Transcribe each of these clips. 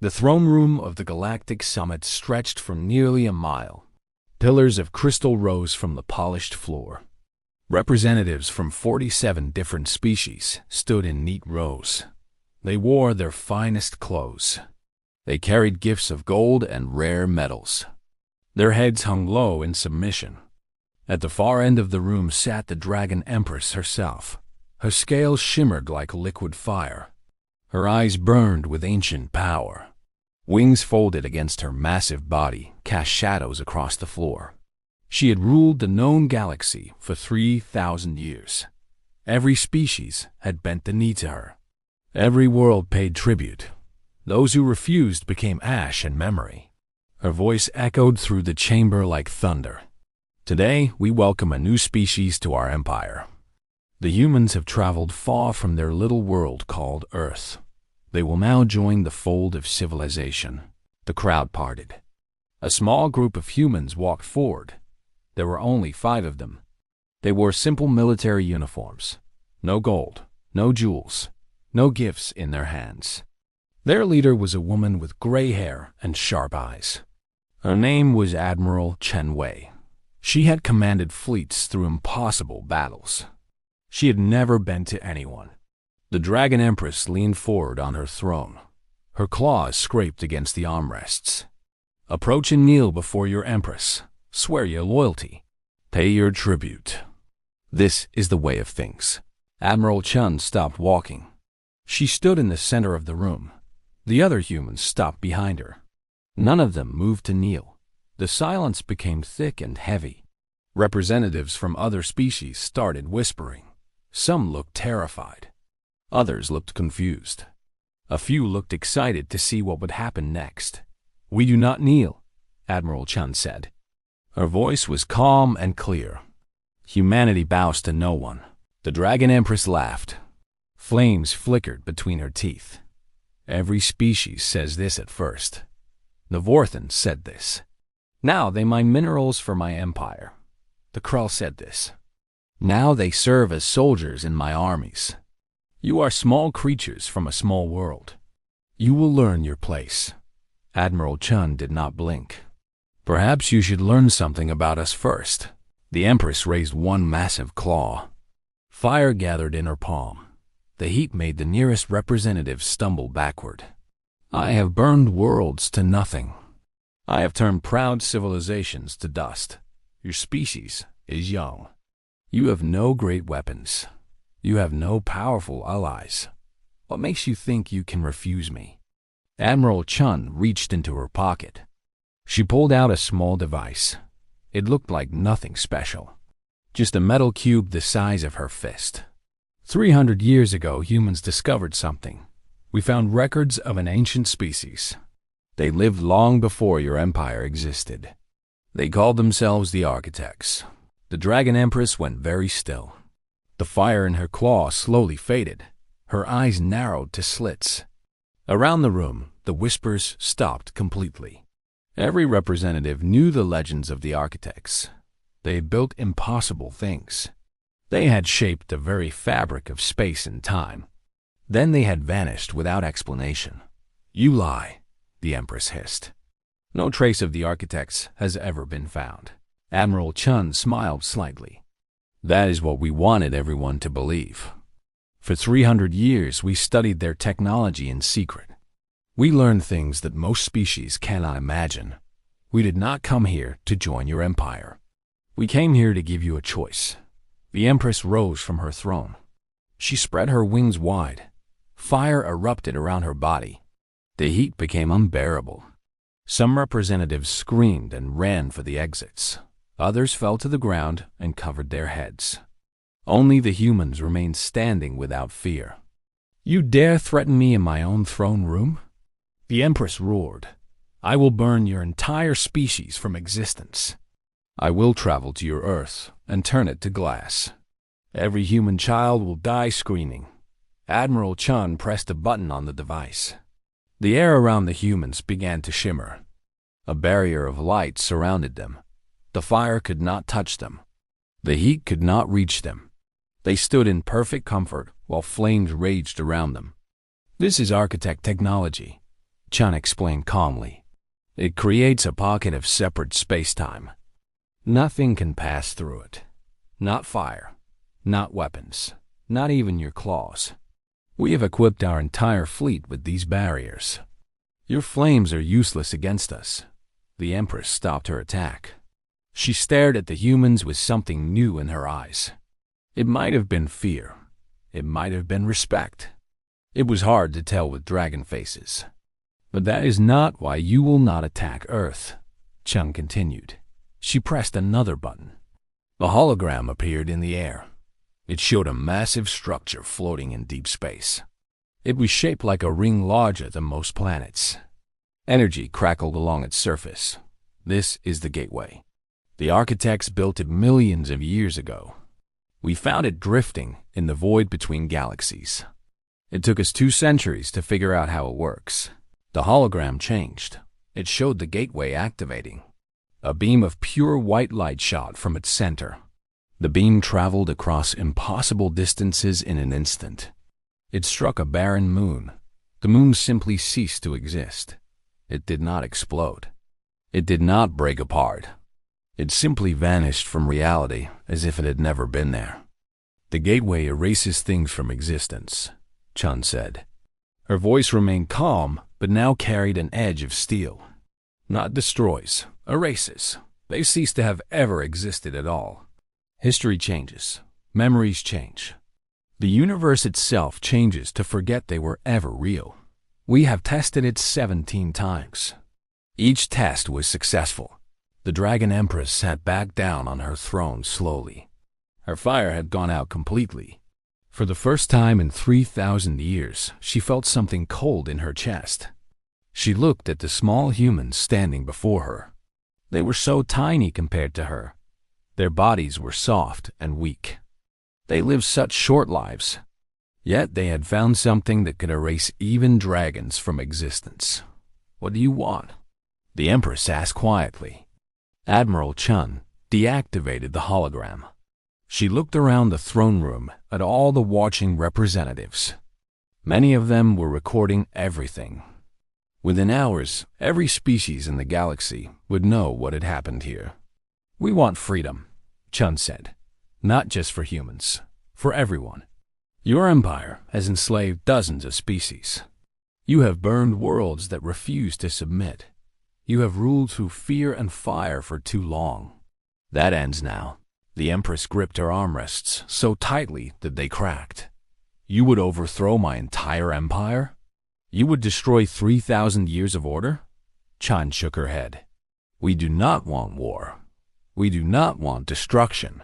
The throne room of the galactic summit stretched for nearly a mile. Pillars of crystal rose from the polished floor. Representatives from 47 different species stood in neat rows. They wore their finest clothes. They carried gifts of gold and rare metals. Their heads hung low in submission. At the far end of the room sat the dragon Empress herself. Her scales shimmered like liquid fire. Her eyes burned with ancient power. Wings folded against her massive body cast shadows across the floor. She had ruled the known galaxy for 3,000 years. Every species had bent the knee to her. Every world paid tribute. Those who refused became ash and memory. Her voice echoed through the chamber like thunder. Today, we welcome a new species to our empire. The humans have traveled far from their little world called Earth. They will now join the fold of civilization. The crowd parted. A small group of humans walked forward. There were only 5 of them. They wore simple military uniforms. No gold, no jewels, no gifts in their hands. Their leader was a woman with gray hair and sharp eyes. Her name was Admiral Chen Wei. She had commanded fleets through impossible battles. She had never been to anyone. The Dragon Empress leaned forward on her throne. Her claws scraped against the armrests. Approach and kneel before your Empress. Swear your loyalty. Pay your tribute. This is the way of things. Admiral Chen stopped walking. She stood in the center of the room. The other humans stopped behind her. None of them moved to kneel. The silence became thick and heavy. Representatives from other species started whispering. Some looked terrified. Others looked confused. A few looked excited to see what would happen next. "We do not kneel," Admiral Chen said. Her voice was calm and clear. Humanity bows to no one. The Dragon Empress laughed. Flames flickered between her teeth. Every species says this at first. The Vorthans said this. Now they mine minerals for my empire. The Krull said this. Now they serve as soldiers in my armies. You are small creatures from a small world. You will learn your place. Admiral Chen did not blink. Perhaps you should learn something about us first. The Empress raised one massive claw. Fire gathered in her palm. The heat made the nearest representative stumble backward. I have burned worlds to nothing. I have turned proud civilizations to dust. Your species is young. You have no great weapons. You have no powerful allies. What makes you think you can refuse me? Admiral Chen reached into her pocket. She pulled out a small device. It looked like nothing special. Just a metal cube the size of her fist. 300 years ago, humans discovered something. We found records of an ancient species. They lived long before your empire existed. They called themselves the Architects. The Dragon Empress went very still. The fire in her claw slowly faded. Her eyes narrowed to slits. Around the room, the whispers stopped completely. Every representative knew the legends of the Architects. They built impossible things. They had shaped the very fabric of space and time. Then they had vanished without explanation. You lie, the Empress hissed. No trace of the Architects has ever been found. Admiral Chen smiled slightly. That is what we wanted everyone to believe. For 300 years, we studied their technology in secret. We learned things that most species cannot imagine. We did not come here to join your empire. We came here to give you a choice. The Empress rose from her throne. She spread her wings wide. Fire erupted around her body. The heat became unbearable. Some representatives screamed and ran for the exits. Others fell to the ground and covered their heads. Only the humans remained standing without fear. You dare threaten me in my own throne room? The Empress roared. I will burn your entire species from existence. I will travel to your Earth and turn it to glass. Every human child will die screaming. Admiral Chen pressed a button on the device. The air around the humans began to shimmer. A barrier of light surrounded them. The fire could not touch them. The heat could not reach them. They stood in perfect comfort while flames raged around them. This is architect technology. Chun explained calmly. It creates a pocket of separate space-time. Nothing can pass through it. Not fire, not weapons, not even your claws. We have equipped our entire fleet with these barriers. Your flames are useless against us. The Empress stopped her attack. She stared at the humans with something new in her eyes. It might have been fear. It might have been respect. It was hard to tell with dragon faces. But that is not why you will not attack Earth, Chun continued. She pressed another button. The hologram appeared in the air. It showed a massive structure floating in deep space. It was shaped like a ring larger than most planets. Energy crackled along its surface. This is the gateway. The architects built it millions of years ago. We found it drifting in the void between galaxies. It took us 2 centuries to figure out how it works. The hologram changed. It showed the gateway activating. A beam of pure white light shot from its center. The beam traveled across impossible distances in an instant. It struck a barren moon. The moon simply ceased to exist. It did not explode. It did not break apart. It simply vanished from reality as if it had never been there. The gateway erases things from existence, Chun said. Her voice remained calm, but now carried an edge of steel. Not destroys, erases. They cease to have ever existed at all. History changes. Memories change. The universe itself changes to forget they were ever real. We have tested it 17 times. Each test was successful. The Dragon Empress sat back down on her throne slowly. Her fire had gone out completely. For the first time in 3,000 years, she felt something cold in her chest. She looked at the small humans standing before her. They were so tiny compared to her. Their bodies were soft and weak. They lived such short lives. Yet they had found something that could erase even dragons from existence. What do you want? The Empress asked quietly. Admiral Chun deactivated the hologram. She looked around the throne room at all the watching representatives. Many of them were recording everything. Within hours, every species in the galaxy would know what had happened here. We want freedom, Chun said. Not just for humans, for everyone. Your empire has enslaved dozens of species. You have burned worlds that refuse to submit. You have ruled through fear and fire for too long. That ends now. The Empress gripped her armrests so tightly that they cracked. You would overthrow my entire empire? You would destroy 3,000 years of order? Chun shook her head. We do not want war. We do not want destruction.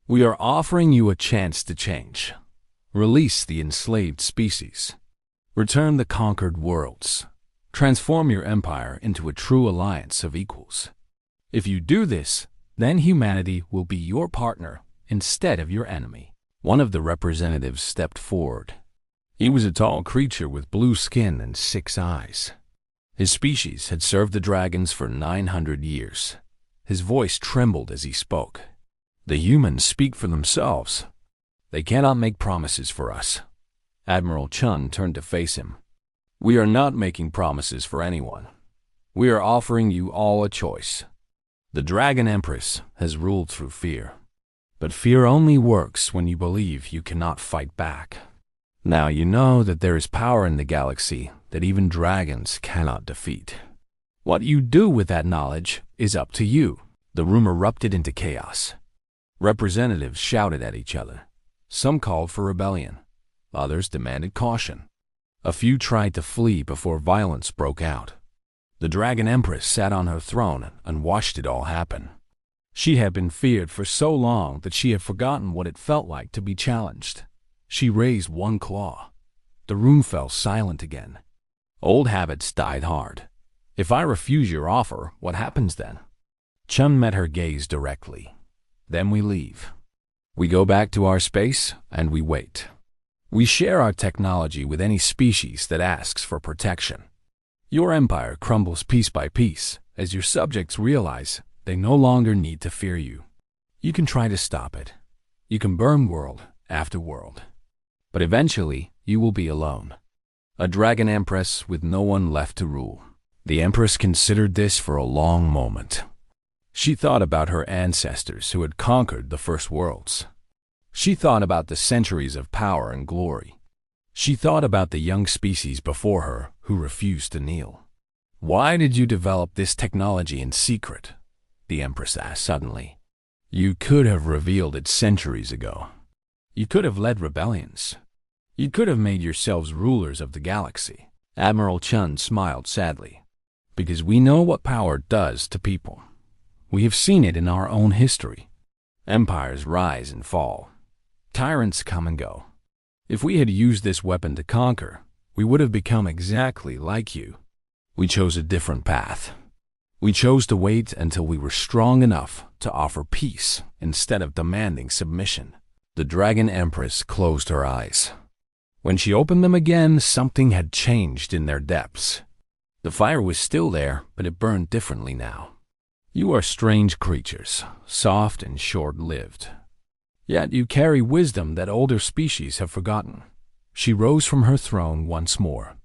We are offering you a chance to change. Release the enslaved species. Return the conquered worlds. Transform your empire into a true alliance of equals. If you do this, then humanity will be your partner instead of your enemy. One of the representatives stepped forward. He was a tall creature with blue skin and 6 eyes. His species had served the dragons for 900 years. His voice trembled as he spoke. The humans speak for themselves. They cannot make promises for us. Admiral Chun turned to face him. We are not making promises for anyone. We are offering you all a choice. The Dragon Empress has ruled through fear. But fear only works when you believe you cannot fight back. Now you know that there is power in the galaxy that even dragons cannot defeat. What you do with that knowledge is up to you. The room erupted into chaos. Representatives shouted at each other. Some called for rebellion. Others demanded caution. A few tried to flee before violence broke out. The Dragon Empress sat on her throne and watched it all happen. She had been feared for so long that she had forgotten what it felt like to be challenged. She raised one claw. The room fell silent again. Old habits died hard. If I refuse your offer, what happens then? Chun met her gaze directly. Then we leave. We go back to our space and we wait. We share our technology with any species that asks for protection. Your empire crumbles piece by piece as your subjects realize they no longer need to fear you. You can try to stop it. You can burn world after world. But eventually, you will be alone. A dragon empress with no one left to rule. The empress considered this for a long moment. She thought about her ancestors who had conquered the first worlds. She thought about the centuries of power and glory. She thought about the young species before her who refused to kneel. "Why did you develop this technology in secret?" the empress asked suddenly. "You could have revealed it centuries ago. You could have led rebellions. You could have made yourselves rulers of the galaxy." Admiral Chun smiled sadly. "Because we know what power does to people. We have seen it in our own history. Empires rise and fall. Tyrants come and go. If we had used this weapon to conquer, we would have become exactly like you. We chose a different path. We chose to wait until we were strong enough to offer peace instead of demanding submission." The Dragon Empress closed her eyes. When she opened them again, something had changed in their depths. The fire was still there, but it burned differently now. "You are strange creatures, soft and short-lived. Yet you carry wisdom that older species have forgotten." She rose from her throne once more.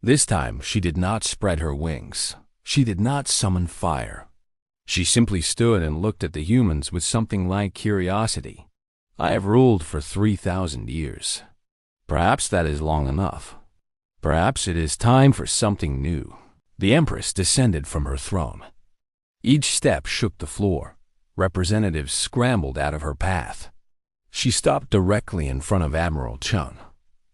This time she did not spread her wings. She did not summon fire. She simply stood and looked at the humans with something like curiosity. "I have ruled for 3,000 years. Perhaps that is long enough. Perhaps it is time for something new." The Empress descended from her throne. Each step shook the floor. Representatives scrambled out of her path. She stopped directly in front of Admiral Chun.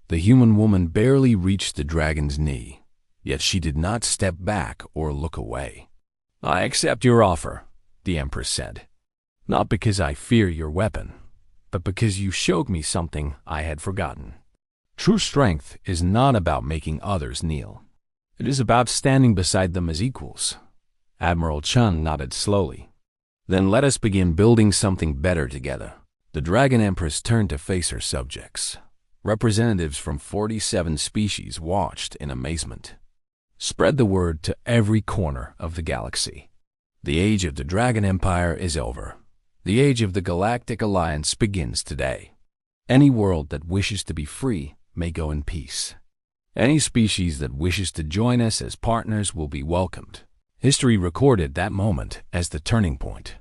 The human woman barely reached the dragon's knee, yet she did not step back or look away. "I accept your offer," the Empress said. "Not because I fear your weapon, but because you showed me something I had forgotten. True strength is not about making others kneel. It is about standing beside them as equals." Admiral Chun nodded slowly. "Then let us begin building something better together." The Dragon Empress turned to face her subjects. Representatives from 47 species watched in amazement. "Spread the word to every corner of the galaxy. The age of the Dragon Empire is over. The age of the Galactic Alliance begins today. Any world that wishes to be free may go in peace. Any species that wishes to join us as partners will be welcomed." History recorded that moment as the turning point.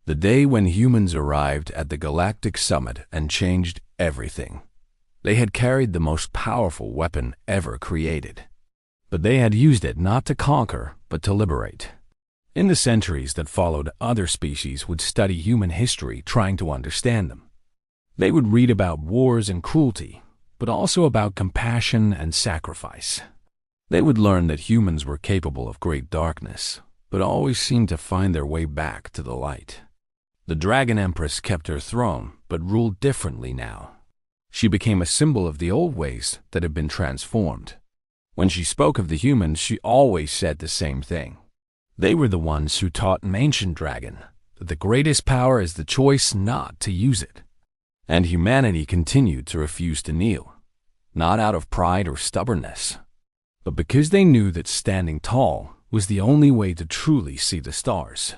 The day when humans arrived at the Galactic Summit and changed everything. They had carried the most powerful weapon ever created. But they had used it not to conquer, but to liberate. In the centuries that followed, other species would study human history trying to understand them. They would read about wars and cruelty, but also about compassion and sacrifice. They would learn that humans were capable of great darkness, but always seemed to find their way back to the light. The Dragon Empress kept her throne, but ruled differently now. She became a symbol of the old ways that had been transformed. When she spoke of the humans, she always said the same thing. They were the ones who taught an ancient dragon that the greatest power is the choice not to use it. And humanity continued to refuse to kneel, not out of pride or stubbornness, but because they knew that standing tall was the only way to truly see the stars.